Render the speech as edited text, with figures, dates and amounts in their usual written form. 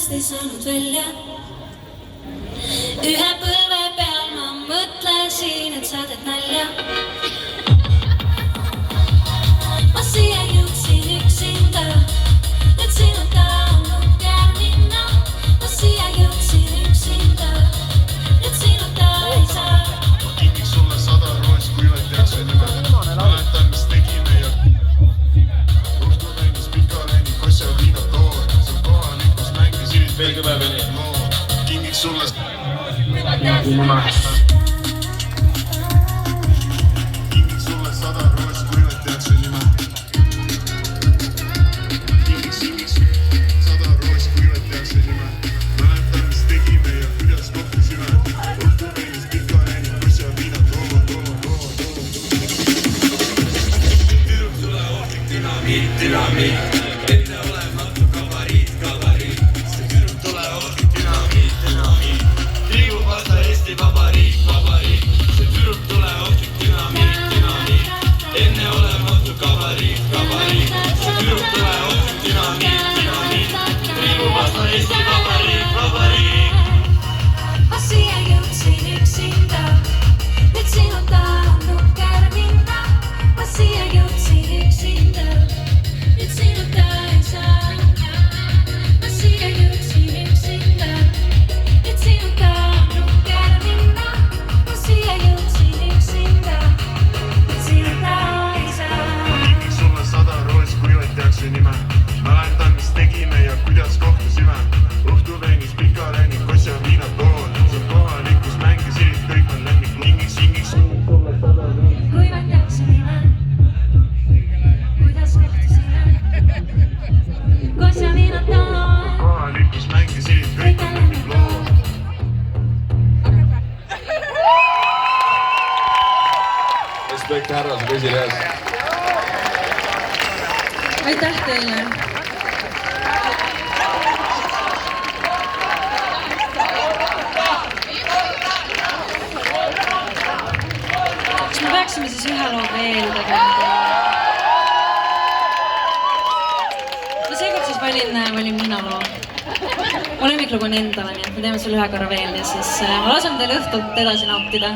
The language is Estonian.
Ei saanud välja. Ühe põlve peal ma mõtlesin, et sa teed nalja. Ma siia jõudsin üksinda, et sinuta on nukker minna. Ma siia jõudsin üksinda, et sinuta ei saa. Ma kinniks sulle 100 roos, kui vaid teakse nime. Mäletan, mis tegime ja Ruhtu mängis Pikaleni, Kossa viina toor. Seal kohalikus mängisid Veelgi päeveni. Kinniks sulle Ilma. Kinniks sulle 100 roos, kui vaid teakse nime. Kinniks 100 roos, kui vaid teakse nime. Mäletan, mis tegime ja kuidas kohtusime. Ruhtu mängis Pikaleni, Kossa viina toor. Tüdruk sulle ohtlik dünamiit. Enne olematu kabariit. See tüdruk tule ohtlik dünamiit. Liigub vastu Eesti Vabariik. See tüdruk tule ohtlik dünamiit. Enne olematu kabariit. See tüdruk tule ohtlik dünamiit. Liigub vastu Eesti Vabariik. Ma siia jõudsin üksinda, et sinuta on nukker minna. Ma siia jõudsin üksinda, et sinuta ei saa. Ma siia jõudsin üksinda, et sinuta on nukker minna. Ma siia jõudsin üksinda, et sinuta ei saa. Kinniks sulle 100 roos, kui vaid teakse nime. Mäletan, mis tegime ja kuidas kohtusime. Ruhtu mängis Pikaleni, Kossa viina toor. Seal kohalikus mängisid kõik on lemmik. Kinniks sulle 100 roos. Kui vaid teakse nime, kuidas kohtusime. Kossa viina toor. Kohalikus mängisid kõik on lemmik loo. Respekt härrasega esireas. Aitäh teile! Kas me peaksime siis ühe loo veel tegema? No seekord siis valin mina loo. Mu lemmiklugu on Endale, nii et me teeme selle ühe korra veel ja siis ma lasen teil õhtult edasi nautida.